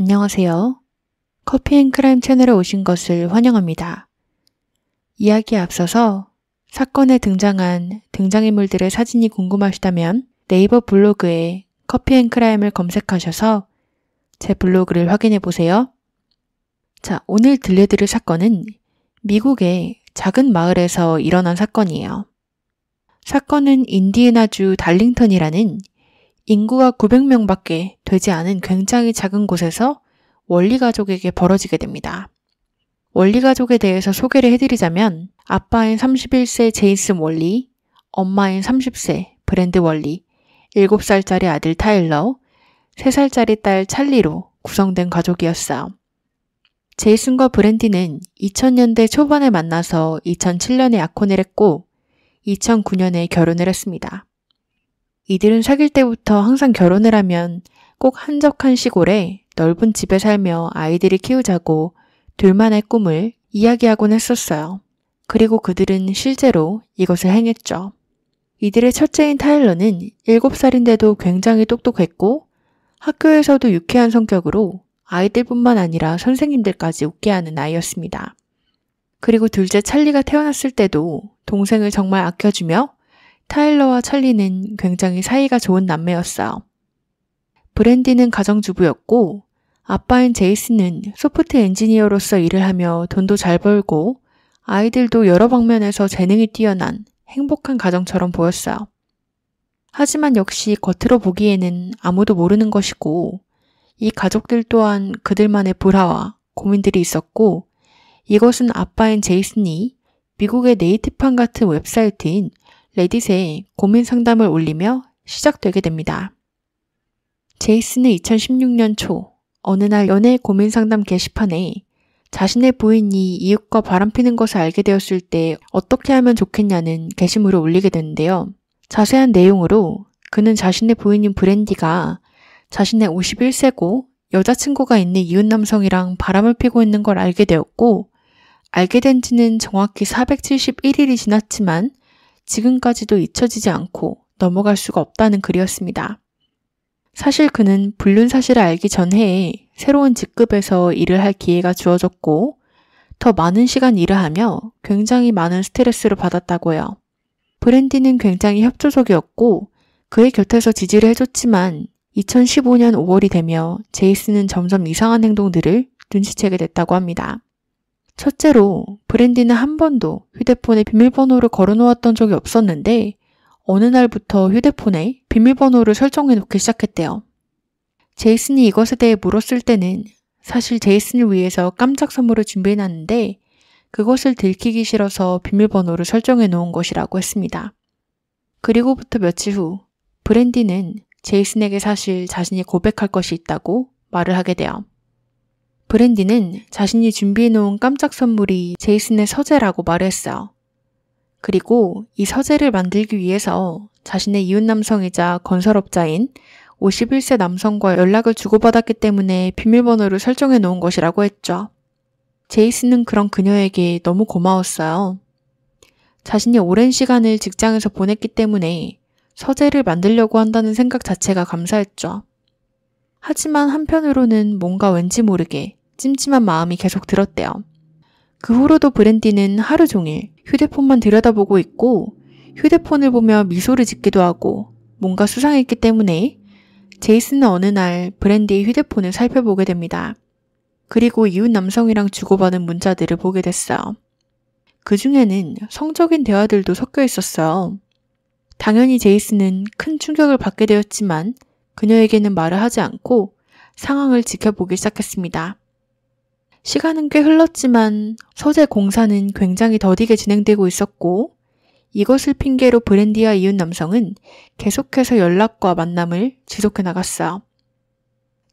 안녕하세요. 커피앤크라임 채널에 오신 것을 환영합니다. 이야기에 앞서서 사건에 등장한 등장인물들의 사진이 궁금하시다면 네이버 블로그에 커피앤크라임을 검색하셔서 제 블로그를 확인해 보세요. 자, 오늘 들려드릴 사건은 미국의 작은 마을에서 일어난 사건이에요. 사건은 인디애나주 달링턴이라는 인구가 900명밖에 되지 않은 굉장히 작은 곳에서 월리 가족에게 벌어지게 됩니다. 월리 가족에 대해서 소개를 해드리자면 아빠인 31세 제이슨 월리, 엄마인 30세 브랜드 월리, 7살짜리 아들 타일러, 3살짜리 딸 찰리로 구성된 가족이었어요. 제이슨과 브랜디는 2000년대 초반에 만나서 2007년에 약혼을 했고 2009년에 결혼을 했습니다. 이들은 사귈 때부터 항상 결혼을 하면 꼭 한적한 시골에 넓은 집에 살며 아이들을 키우자고 둘만의 꿈을 이야기하곤 했었어요. 그리고 그들은 실제로 이것을 행했죠. 이들의 첫째인 타일러는 7살인데도 굉장히 똑똑했고 학교에서도 유쾌한 성격으로 아이들뿐만 아니라 선생님들까지 웃게 하는 아이였습니다. 그리고 둘째 찰리가 태어났을 때도 동생을 정말 아껴주며 타일러와 찰리는 굉장히 사이가 좋은 남매였어요. 브랜디는 가정주부였고 아빠인 제이슨은 소프트 엔지니어로서 일을 하며 돈도 잘 벌고 아이들도 여러 방면에서 재능이 뛰어난 행복한 가정처럼 보였어요. 하지만 역시 겉으로 보기에는 아무도 모르는 것이고 이 가족들 또한 그들만의 불화와 고민들이 있었고 이것은 아빠인 제이슨이 미국의 네이티판 같은 웹사이트인 레딧에 고민 상담을 올리며 시작되게 됩니다. 제이슨은 2016년 초 어느 날 연애 고민 상담 게시판에 자신의 부인이 이웃과 바람피는 것을 알게 되었을 때 어떻게 하면 좋겠냐는 게시물을 올리게 되는데요. 자세한 내용으로 그는 자신의 부인인 브랜디가 자신의 51세고 여자친구가 있는 이웃 남성이랑 바람을 피고 있는 걸 알게 되었고 알게 된 지는 정확히 471일이 지났지만 지금까지도 잊혀지지 않고 넘어갈 수가 없다는 글이었습니다. 사실 그는 불륜 사실을 알기 전해에 새로운 직급에서 일을 할 기회가 주어졌고 더 많은 시간 일을 하며 굉장히 많은 스트레스를 받았다고 해요. 브랜디는 굉장히 협조적이었고 그의 곁에서 지지를 해줬지만 2015년 5월이 되며 제이슨은 점점 이상한 행동들을 눈치채게 됐다고 합니다. 첫째로 브랜디는 한 번도 휴대폰에 비밀번호를 걸어놓았던 적이 없었는데 어느 날부터 휴대폰에 비밀번호를 설정해 놓기 시작했대요. 제이슨이 이것에 대해 물었을 때는 사실 제이슨을 위해서 깜짝 선물을 준비해놨는데 그것을 들키기 싫어서 비밀번호를 설정해 놓은 것이라고 했습니다. 그리고부터 며칠 후 브랜디는 제이슨에게 사실 자신이 고백할 것이 있다고 말을 하게 돼요. 브랜디는 자신이 준비해놓은 깜짝 선물이 제이슨의 서재라고 말했어요. 그리고 이 서재를 만들기 위해서 자신의 이웃 남성이자 건설업자인 51세 남성과 연락을 주고받았기 때문에 비밀번호를 설정해 놓은 것이라고 했죠. 제이슨은 그런 그녀에게 너무 고마웠어요. 자신이 오랜 시간을 직장에서 보냈기 때문에 서재를 만들려고 한다는 생각 자체가 감사했죠. 하지만 한편으로는 뭔가 왠지 모르게 찜찜한 마음이 계속 들었대요. 그 후로도 브랜디는 하루 종일 휴대폰만 들여다보고 있고 휴대폰을 보며 미소를 짓기도 하고 뭔가 수상했기 때문에 제이슨은 어느 날 브랜디의 휴대폰을 살펴보게 됩니다. 그리고 이웃 남성이랑 주고받은 문자들을 보게 됐어요. 그 중에는 성적인 대화들도 섞여 있었어요. 당연히 제이슨은 큰 충격을 받게 되었지만 그녀에게는 말을 하지 않고 상황을 지켜보기 시작했습니다. 시간은 꽤 흘렀지만 서재 공사는 굉장히 더디게 진행되고 있었고 이것을 핑계로 브랜디와 이웃 남성은 계속해서 연락과 만남을 지속해 나갔어요.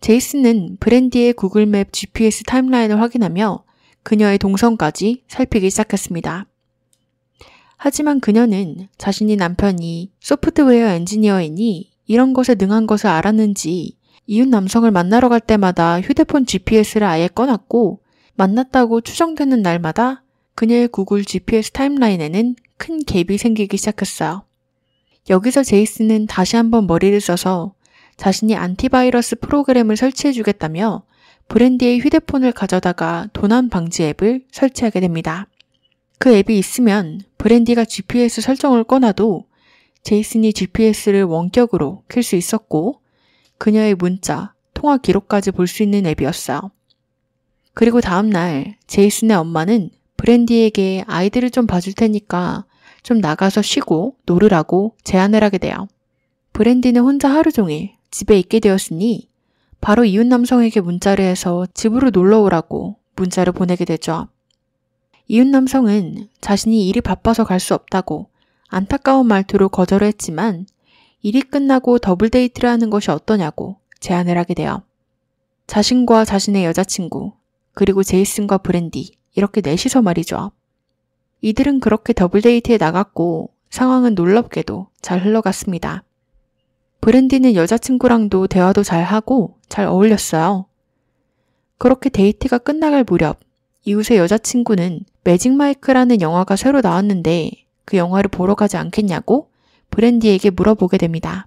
제이슨은 브랜디의 구글맵 GPS 타임라인을 확인하며 그녀의 동선까지 살피기 시작했습니다. 하지만 그녀는 자신이 남편이 소프트웨어 엔지니어이니 이런 것에 능한 것을 알았는지 이웃 남성을 만나러 갈 때마다 휴대폰 GPS를 아예 꺼놨고 만났다고 추정되는 날마다 그녀의 구글 GPS 타임라인에는 큰 갭이 생기기 시작했어요. 여기서 제이슨은 다시 한번 머리를 써서 자신이 안티바이러스 프로그램을 설치해주겠다며 브랜디의 휴대폰을 가져다가 도난 방지 앱을 설치하게 됩니다. 그 앱이 있으면 브랜디가 GPS 설정을 꺼놔도 제이슨이 GPS를 원격으로 켤 수 있었고 그녀의 문자, 통화 기록까지 볼 수 있는 앱이었어요. 그리고 다음날 제이슨의 엄마는 브랜디에게 아이들을 좀 봐줄 테니까 좀 나가서 쉬고 놀으라고 제안을 하게 돼요. 브랜디는 혼자 하루 종일 집에 있게 되었으니 바로 이웃 남성에게 문자를 해서 집으로 놀러 오라고 문자를 보내게 되죠. 이웃 남성은 자신이 일이 바빠서 갈 수 없다고 안타까운 말투로 거절을 했지만 일이 끝나고 더블 데이트를 하는 것이 어떠냐고 제안을 하게 돼요. 자신과 자신의 여자친구, 그리고 제이슨과 브랜디, 이렇게 넷이서 말이죠. 이들은 그렇게 더블 데이트에 나갔고 상황은 놀랍게도 잘 흘러갔습니다. 브랜디는 여자친구랑도 대화도 잘하고 잘 어울렸어요. 그렇게 데이트가 끝나갈 무렵 이웃의 여자친구는 매직 마이크라는 영화가 새로 나왔는데 그 영화를 보러 가지 않겠냐고 브랜디에게 물어보게 됩니다.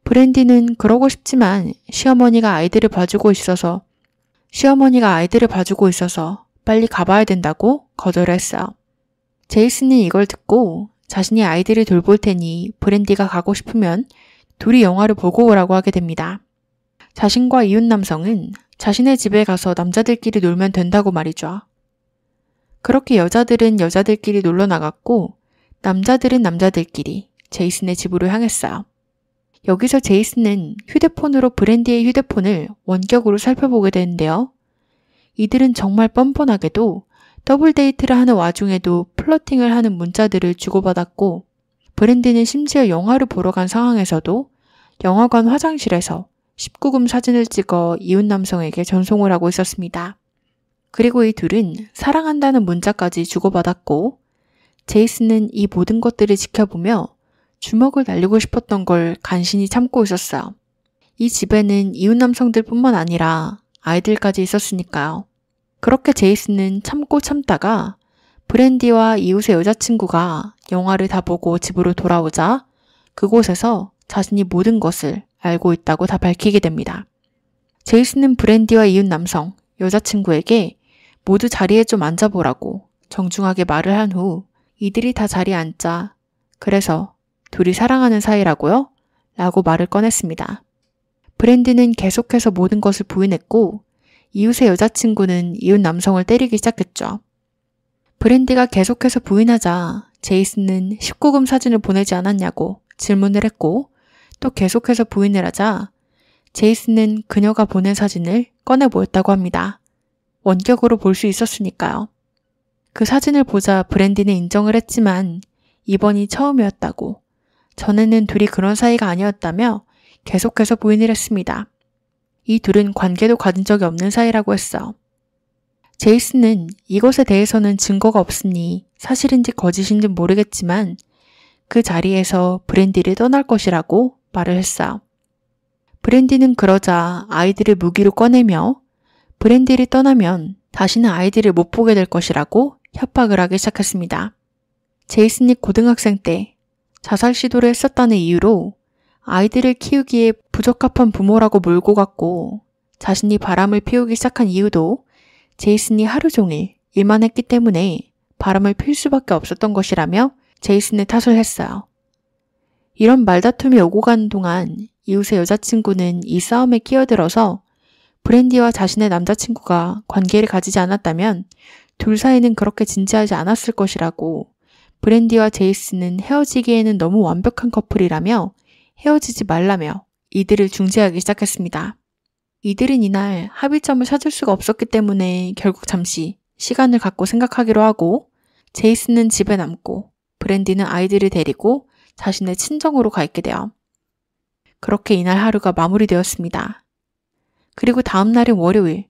브랜디는 그러고 싶지만 시어머니가 아이들을 봐주고 있어서 빨리 가봐야 된다고 거절을 했어요. 제이슨은 이걸 듣고 자신이 아이들을 돌볼 테니 브랜디가 가고 싶으면 둘이 영화를 보고 오라고 하게 됩니다. 자신과 이웃 남성은 자신의 집에 가서 남자들끼리 놀면 된다고 말이죠. 그렇게 여자들은 여자들끼리 놀러 나갔고 남자들은 남자들끼리 제이슨의 집으로 향했어요. 여기서 제이슨은 휴대폰으로 브랜디의 휴대폰을 원격으로 살펴보게 되는데요. 이들은 정말 뻔뻔하게도 더블 데이트를 하는 와중에도 플러팅을 하는 문자들을 주고받았고 브랜디는 심지어 영화를 보러 간 상황에서도 영화관 화장실에서 19금 사진을 찍어 이웃 남성에게 전송을 하고 있었습니다. 그리고 이 둘은 사랑한다는 문자까지 주고받았고 제이슨은 이 모든 것들을 지켜보며 주먹을 날리고 싶었던 걸 간신히 참고 있었어요. 이 집에는 이웃 남성들뿐만 아니라 아이들까지 있었으니까요. 그렇게 제이슨은 참고 참다가 브랜디와 이웃의 여자친구가 영화를 다 보고 집으로 돌아오자 그곳에서 자신이 모든 것을 알고 있다고 다 밝히게 됩니다. 제이슨은 브랜디와 이웃 남성, 여자친구에게 모두 자리에 좀 앉아보라고 정중하게 말을 한 후 이들이 다 자리에 앉자 그래서 둘이 사랑하는 사이라고요? 라고 말을 꺼냈습니다. 브랜디는 계속해서 모든 것을 부인했고 이웃의 여자친구는 이웃 남성을 때리기 시작했죠. 브랜디가 계속해서 부인하자 제이슨은 19금 사진을 보내지 않았냐고 질문을 했고 또 계속해서 부인을 하자 제이슨은 그녀가 보낸 사진을 꺼내 보였다고 합니다. 원격으로 볼 수 있었으니까요. 그 사진을 보자 브랜디는 인정을 했지만 이번이 처음이었다고 전에는 둘이 그런 사이가 아니었다며 계속해서 부인을 했습니다. 이 둘은 관계도 가진 적이 없는 사이라고 했어. 제이슨은 이것에 대해서는 증거가 없으니 사실인지 거짓인지 모르겠지만 그 자리에서 브랜디를 떠날 것이라고 말을 했어요. 브랜디는 그러자 아이들을 무기로 꺼내며 브랜디를 떠나면 다시는 아이들을 못 보게 될 것이라고 협박을 하기 시작했습니다. 제이슨이 고등학생 때 자살 시도를 했었다는 이유로 아이들을 키우기에 부적합한 부모라고 몰고 갔고 자신이 바람을 피우기 시작한 이유도 제이슨이 하루 종일 일만 했기 때문에 바람을 필 수밖에 없었던 것이라며 제이슨을 탓을 했어요. 이런 말다툼이 오고 가는 동안 이웃의 여자친구는 이 싸움에 끼어들어서 브랜디와 자신의 남자친구가 관계를 가지지 않았다면 둘 사이는 그렇게 진지하지 않았을 것이라고 브랜디와 제이슨은 헤어지기에는 너무 완벽한 커플이라며 헤어지지 말라며 이들을 중재하기 시작했습니다. 이들은 이날 합의점을 찾을 수가 없었기 때문에 결국 잠시 시간을 갖고 생각하기로 하고 제이슨은 집에 남고 브랜디는 아이들을 데리고 자신의 친정으로 가 있게 돼요. 그렇게 이날 하루가 마무리되었습니다. 그리고 다음 날인 월요일,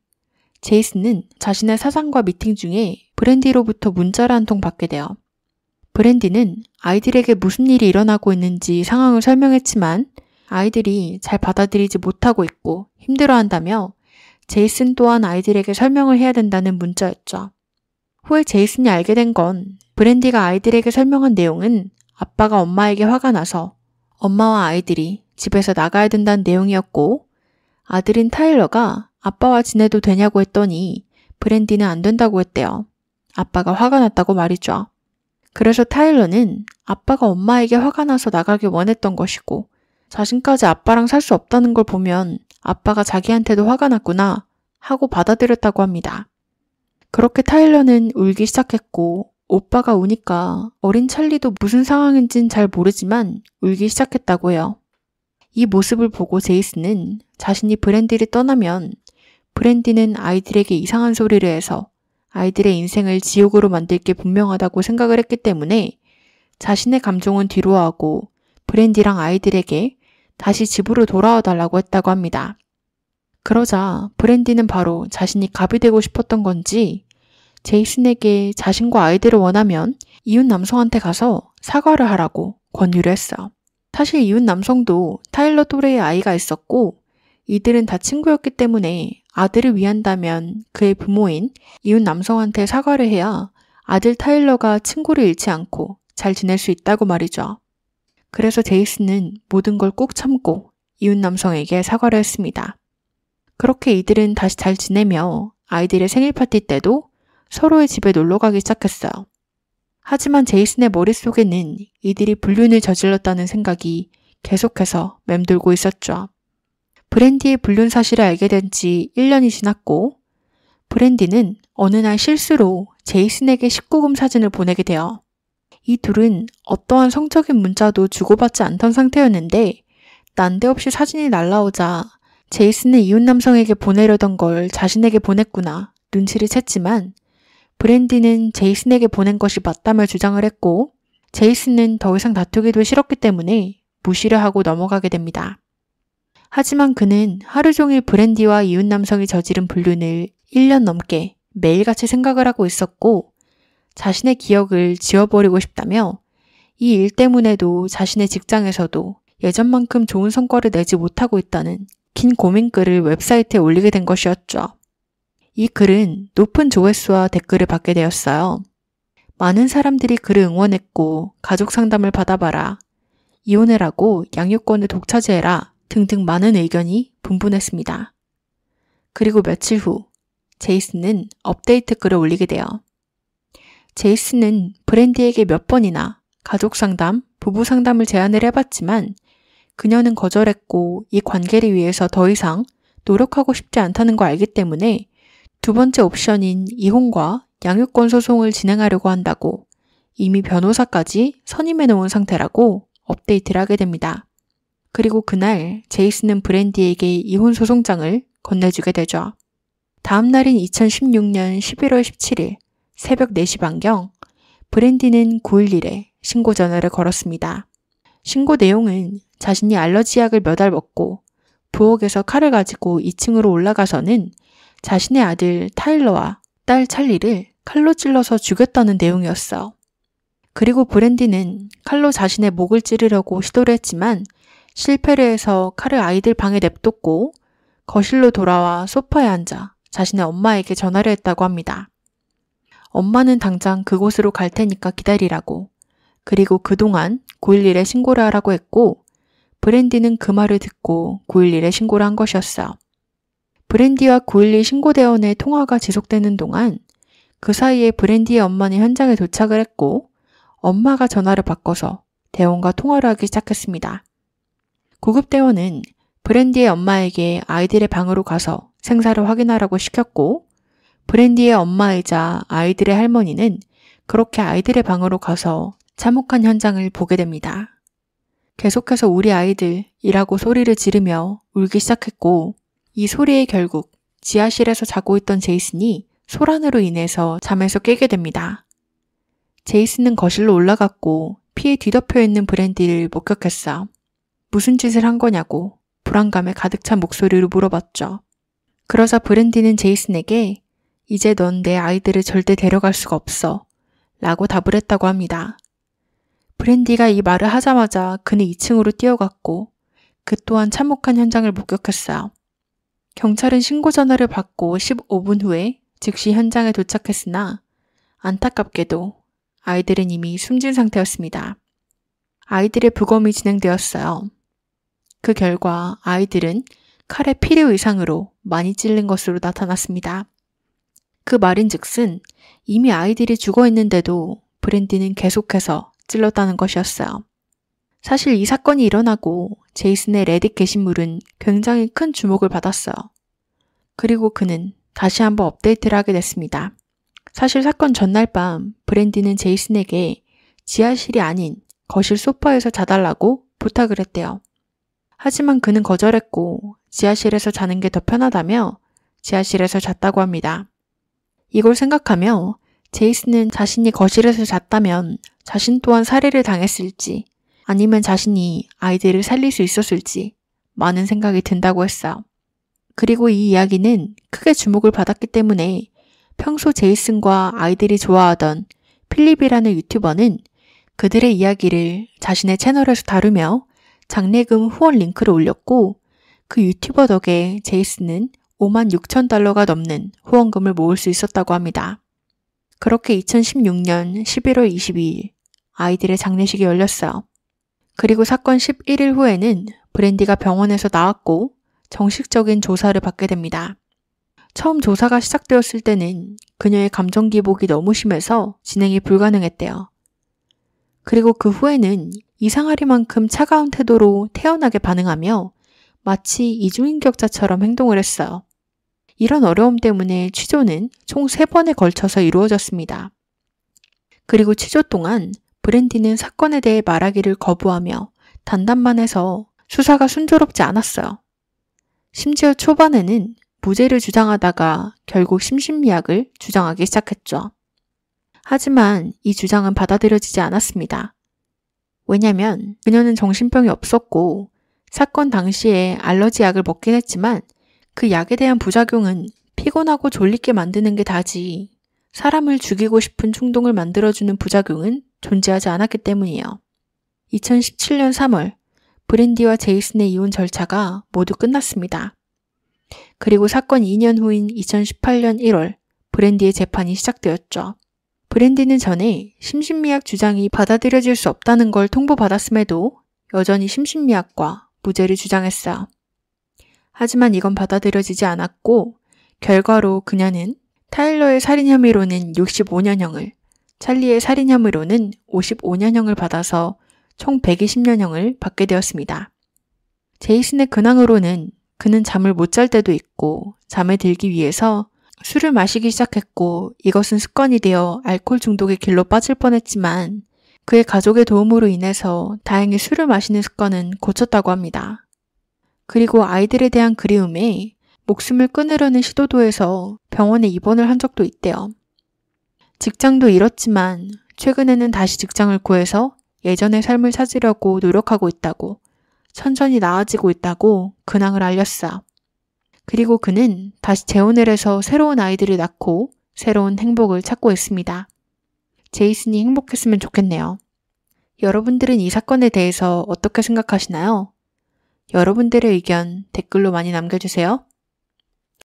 제이슨은 자신의 사장과 미팅 중에 브랜디로부터 문자를 한 통 받게 돼요. 브랜디는 아이들에게 무슨 일이 일어나고 있는지 상황을 설명했지만 아이들이 잘 받아들이지 못하고 있고 힘들어한다며 제이슨 또한 아이들에게 설명을 해야 된다는 문자였죠. 후에 제이슨이 알게 된 건 브랜디가 아이들에게 설명한 내용은 아빠가 엄마에게 화가 나서 엄마와 아이들이 집에서 나가야 된다는 내용이었고 아들인 타일러가 아빠와 지내도 되냐고 했더니 브랜디는 안 된다고 했대요. 아빠가 화가 났다고 말이죠. 그래서 타일러는 아빠가 엄마에게 화가 나서 나가길 원했던 것이고 자신까지 아빠랑 살 수 없다는 걸 보면 아빠가 자기한테도 화가 났구나 하고 받아들였다고 합니다. 그렇게 타일러는 울기 시작했고 오빠가 우니까 어린 찰리도 무슨 상황인진 잘 모르지만 울기 시작했다고 해요. 이 모습을 보고 제이슨은 자신이 브랜디를 떠나면 브랜디는 아이들에게 이상한 소리를 해서 아이들의 인생을 지옥으로 만들 게 분명하다고 생각을 했기 때문에 자신의 감정은 뒤로하고 브랜디랑 아이들에게 다시 집으로 돌아와 달라고 했다고 합니다. 그러자 브랜디는 바로 자신이 갑이 되고 싶었던 건지 제이슨에게 자신과 아이들을 원하면 이웃 남성한테 가서 사과를 하라고 권유를 했어. 사실 이웃 남성도 타일러 또래의 아이가 있었고 이들은 다 친구였기 때문에 아들을 위한다면 그의 부모인 이웃 남성한테 사과를 해야 아들 타일러가 친구를 잃지 않고 잘 지낼 수 있다고 말이죠. 그래서 제이슨은 모든 걸 꾹 참고 이웃 남성에게 사과를 했습니다. 그렇게 이들은 다시 잘 지내며 아이들의 생일 파티 때도 서로의 집에 놀러 가기 시작했어요. 하지만 제이슨의 머릿속에는 이들이 불륜을 저질렀다는 생각이 계속해서 맴돌고 있었죠. 브랜디의 불륜 사실을 알게 된 지 1년이 지났고 브랜디는 어느 날 실수로 제이슨에게 19금 사진을 보내게 돼요. 이 둘은 어떠한 성적인 문자도 주고받지 않던 상태였는데 난데없이 사진이 날라오자 제이슨은 이웃 남성에게 보내려던 걸 자신에게 보냈구나 눈치를 챘지만 브랜디는 제이슨에게 보낸 것이 맞다며 주장을 했고 제이슨은 더 이상 다투기도 싫었기 때문에 무시를 하고 넘어가게 됩니다. 하지만 그는 하루 종일 브랜디와 이웃 남성이 저지른 불륜을 1년 넘게 매일같이 생각을 하고 있었고 자신의 기억을 지워버리고 싶다며 이 일 때문에도 자신의 직장에서도 예전만큼 좋은 성과를 내지 못하고 있다는 긴 고민글을 웹사이트에 올리게 된 것이었죠. 이 글은 높은 조회수와 댓글을 받게 되었어요. 많은 사람들이 그를 응원했고 가족 상담을 받아봐라, 이혼을 하고 양육권을 독차지해라 등등 많은 의견이 분분했습니다. 그리고 며칠 후 제이슨은 업데이트 글을 올리게 돼요. 제이슨은 브랜디에게 몇 번이나 가족 상담, 부부 상담을 제안을 해봤지만 그녀는 거절했고 이 관계를 위해서 더 이상 노력하고 싶지 않다는 걸 알기 때문에 두 번째 옵션인 이혼과 양육권 소송을 진행하려고 한다고 이미 변호사까지 선임해 놓은 상태라고 업데이트를 하게 됩니다. 그리고 그날 제이슨은 브랜디에게 이혼 소송장을 건네주게 되죠. 다음 날인 2016년 11월 17일 새벽 4시 반경 브랜디는 911에 신고 전화를 걸었습니다. 신고 내용은 자신이 알러지 약을 몇 알 먹고 부엌에서 칼을 가지고 2층으로 올라가서는 자신의 아들 타일러와 딸 찰리를 칼로 찔러서 죽였다는 내용이었어. 그리고 브랜디는 칼로 자신의 목을 찌르려고 시도를 했지만 실패를 해서 칼을 아이들 방에 냅뒀고 거실로 돌아와 소파에 앉아 자신의 엄마에게 전화를 했다고 합니다. 엄마는 당장 그곳으로 갈 테니까 기다리라고, 그리고 그동안 911에 신고를 하라고 했고 브랜디는 그 말을 듣고 911에 신고를 한 것이었어. 브랜디와 911 신고대원의 통화가 지속되는 동안 그 사이에 브랜디의 엄마는 현장에 도착을 했고 엄마가 전화를 바꿔서 대원과 통화를 하기 시작했습니다. 구급대원은 브랜디의 엄마에게 아이들의 방으로 가서 생사를 확인하라고 시켰고 브랜디의 엄마이자 아이들의 할머니는 그렇게 아이들의 방으로 가서 참혹한 현장을 보게 됩니다. 계속해서 우리 아이들이라고 소리를 지르며 울기 시작했고 이 소리에 결국 지하실에서 자고 있던 제이슨이 소란으로 인해서 잠에서 깨게 됩니다. 제이슨은 거실로 올라갔고 피에 뒤덮여 있는 브랜디를 목격했어. 무슨 짓을 한 거냐고 불안감에 가득 찬 목소리로 물어봤죠. 그러자 브랜디는 제이슨에게 이제 넌 내 아이들을 절대 데려갈 수가 없어 라고 답을 했다고 합니다. 브랜디가 이 말을 하자마자 그는 2층으로 뛰어갔고 그 또한 참혹한 현장을 목격했어요. 경찰은 신고 전화를 받고 15분 후에 즉시 현장에 도착했으나 안타깝게도 아이들은 이미 숨진 상태였습니다. 아이들의 부검이 진행되었어요. 그 결과 아이들은 칼의 필요 이상으로 많이 찔린 것으로 나타났습니다. 그 말인즉슨 이미 아이들이 죽어 있는데도 브랜디는 계속해서 찔렀다는 것이었어요. 사실 이 사건이 일어나고 제이슨의 레딧 게시물은 굉장히 큰 주목을 받았어요. 그리고 그는 다시 한번 업데이트를 하게 됐습니다. 사실 사건 전날 밤 브랜디는 제이슨에게 지하실이 아닌 거실 소파에서 자달라고 부탁을 했대요. 하지만 그는 거절했고 지하실에서 자는 게 더 편하다며 지하실에서 잤다고 합니다. 이걸 생각하며 제이슨은 자신이 거실에서 잤다면 자신 또한 살해를 당했을지 아니면 자신이 아이들을 살릴 수 있었을지 많은 생각이 든다고 했어요. 그리고 이 이야기는 크게 주목을 받았기 때문에 평소 제이슨과 아이들이 좋아하던 필립이라는 유튜버는 그들의 이야기를 자신의 채널에서 다루며 장례금 후원 링크를 올렸고 그 유튜버 덕에 제이슨은 56,000달러가 넘는 후원금을 모을 수 있었다고 합니다. 그렇게 2016년 11월 22일 아이들의 장례식이 열렸어요. 그리고 사건 11일 후에는 브랜디가 병원에서 나왔고 정식적인 조사를 받게 됩니다. 처음 조사가 시작되었을 때는 그녀의 감정 기복이 너무 심해서 진행이 불가능했대요. 그리고 그 후에는 이상하리만큼 차가운 태도로 태연하게 반응하며 마치 이중인격자처럼 행동을 했어요. 이런 어려움 때문에 취조는 총 3번에 걸쳐서 이루어졌습니다. 그리고 취조 동안 브랜디는 사건에 대해 말하기를 거부하며 단답만 해서 수사가 순조롭지 않았어요. 심지어 초반에는 무죄를 주장하다가 결국 심신미약을 주장하기 시작했죠. 하지만 이 주장은 받아들여지지 않았습니다. 왜냐면 그녀는 정신병이 없었고 사건 당시에 알러지 약을 먹긴 했지만 그 약에 대한 부작용은 피곤하고 졸리게 만드는 게 다지 사람을 죽이고 싶은 충동을 만들어주는 부작용은 존재하지 않았기 때문이에요. 2017년 3월 브랜디와 제이슨의 이혼 절차가 모두 끝났습니다. 그리고 사건 2년 후인 2018년 1월 브랜디의 재판이 시작되었죠. 브랜디는 전에 심신미약 주장이 받아들여질 수 없다는 걸 통보받았음에도 여전히 심신미약과 무죄를 주장했어요. 하지만 이건 받아들여지지 않았고 결과로 그녀는 타일러의 살인 혐의로는 65년형을, 찰리의 살인 혐의로는 55년형을 받아서 총 120년형을 받게 되었습니다. 제이슨의 근황으로는 그는 잠을 못 잘 때도 있고 잠에 들기 위해서 술을 마시기 시작했고 이것은 습관이 되어 알코올 중독의 길로 빠질 뻔했지만 그의 가족의 도움으로 인해서 다행히 술을 마시는 습관은 고쳤다고 합니다. 그리고 아이들에 대한 그리움에 목숨을 끊으려는 시도도 해서 병원에 입원을 한 적도 있대요. 직장도 잃었지만 최근에는 다시 직장을 구해서 예전의 삶을 찾으려고 노력하고 있다고, 천천히 나아지고 있다고 근황을 알렸어요. 그리고 그는 다시 재혼을 해서 새로운 아이들을 낳고 새로운 행복을 찾고 있습니다. 제이슨이 행복했으면 좋겠네요. 여러분들은 이 사건에 대해서 어떻게 생각하시나요? 여러분들의 의견 댓글로 많이 남겨주세요.